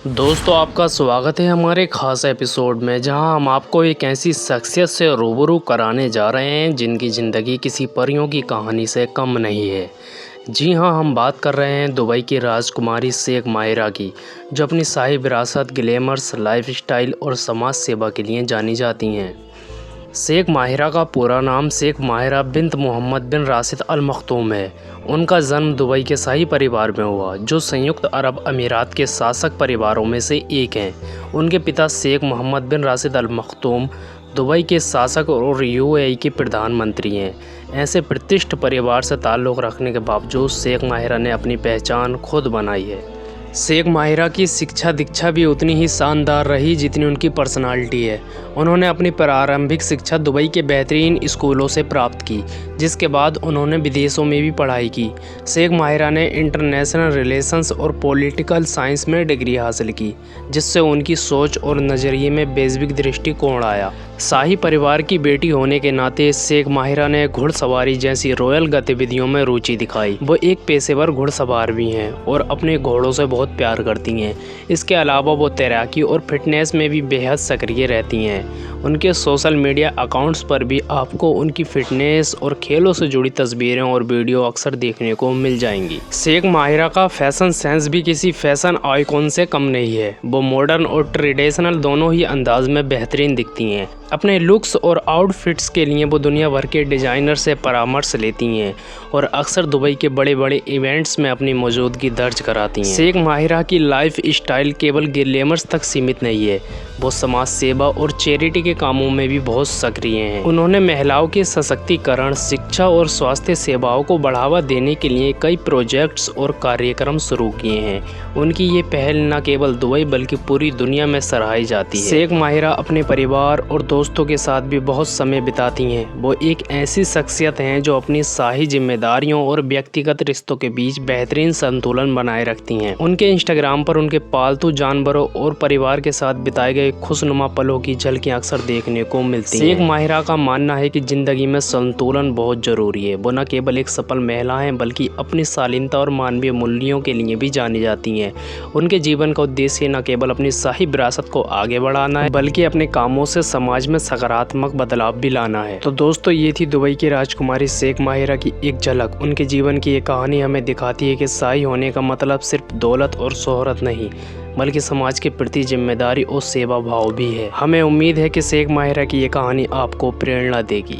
दोस्तों, आपका स्वागत है हमारे ख़ास एपिसोड में, जहां हम आपको एक ऐसी शख्सियत से रूबरू कराने जा रहे हैं जिनकी ज़िंदगी किसी परियों की कहानी से कम नहीं है। जी हां, हम बात कर रहे हैं दुबई की राजकुमारी शेख माहिरा की, जो अपनी शाही विरासत, ग्लैमरस लाइफस्टाइल और समाज सेवा के लिए जानी जाती हैं। शेख माहिरा का पूरा नाम शेख माहिरा बिन्त मोहम्मद बिन राशिद अल मख्तूम है। उनका जन्म दुबई के शाही परिवार में हुआ, जो संयुक्त अरब अमीरात के शासक परिवारों में से एक हैं। उनके पिता शेख मोहम्मद बिन राशिद अल मख्तूम दुबई के शासक और यूएई के प्रधानमंत्री हैं। ऐसे प्रतिष्ठित परिवार से ताल्लुक़ रखने के बावजूद शेख माहिरा ने अपनी पहचान खुद बनाई है। शेख माहिरा की शिक्षा दीक्षा भी उतनी ही शानदार रही जितनी उनकी पर्सनालिटी है। उन्होंने अपनी प्रारंभिक शिक्षा दुबई के बेहतरीन स्कूलों से प्राप्त की, जिसके बाद उन्होंने विदेशों में भी पढ़ाई की। शेख माहिरा ने इंटरनेशनल रिलेशंस और पॉलिटिकल साइंस में डिग्री हासिल की, जिससे उनकी सोच और नज़रिए में वैश्विक दृष्टिकोण आया। शाही परिवार की बेटी होने के नाते शेख माहिरा ने घुड़सवारी जैसी रॉयल गतिविधियों में रुचि दिखाई। वो एक पेशेवर घुड़सवार भी हैं और अपने घोड़ों से बहुत प्यार करती हैं। इसके अलावा वो तैराकी और फिटनेस में भी बेहद सक्रिय रहती हैं। उनके सोशल मीडिया अकाउंट्स पर भी आपको उनकी फिटनेस और खेलों से जुड़ी तस्वीरें और वीडियो अक्सर देखने को मिल जाएंगी। शेख माहिरा का फैशन सेंस भी किसी फैशन आइकॉन से कम नहीं है। वो मॉडर्न और ट्रेडिशनल दोनों ही अंदाज में बेहतरीन दिखती हैं। अपने लुक्स और आउटफिट्स के लिए वो दुनिया भर के डिज़ाइनर से परामर्श लेती हैं और अक्सर दुबई के बड़े बड़े इवेंट्स में अपनी मौजूदगी दर्ज कराती हैं। शेख माहिरा की लाइफ स्टाइल केवल ग्लैमर्स तक सीमित नहीं है, वो समाज सेवा और चैरिटी के कामों में भी बहुत सक्रिय हैं। उन्होंने महिलाओं के सशक्तिकरण, शिक्षा और स्वास्थ्य सेवाओं को बढ़ावा देने के लिए कई प्रोजेक्ट्स और कार्यक्रम शुरू किए हैं। उनकी ये पहल न केवल दुबई बल्कि पूरी दुनिया में सराही जाती है। शेख माहिरा अपने परिवार और दोस्तों के साथ भी बहुत समय बिताती हैं। वो एक ऐसी शख्सियत हैं जो अपनी शाही जिम्मेदारियों और व्यक्तिगत रिश्तों के बीच बेहतरीन संतुलन बनाए रखती हैं। उनके इंस्टाग्राम पर उनके पालतू जानवरों और परिवार के साथ बिताए गए खुशनुमा पलों की झलकियां अक्सर देखने को मिलती हैं। शेख माहिरा का मानना है कि जिंदगी में संतुलन बहुत जरूरी है। वो न केवल एक सफल महिला हैं बल्कि अपनी शालीनता और मानवीय मूल्यों के लिए भी जानी जाती हैं। उनके जीवन का उद्देश्य न केवल अपनी शाही विरासत को आगे बढ़ाना है बल्कि अपने कामों से समाज में सकारात्मक बदलाव भी लाना है। तो दोस्तों, ये थी दुबई की राजकुमारी शेख माहिरा की एक झलक। उनके जीवन की ये कहानी हमें दिखाती है कि शाही होने का मतलब सिर्फ दौलत और शोहरत नहीं बल्कि समाज के प्रति जिम्मेदारी और सेवा भाव भी है। हमें उम्मीद है कि शेख माहिरा की ये कहानी आपको प्रेरणा देगी।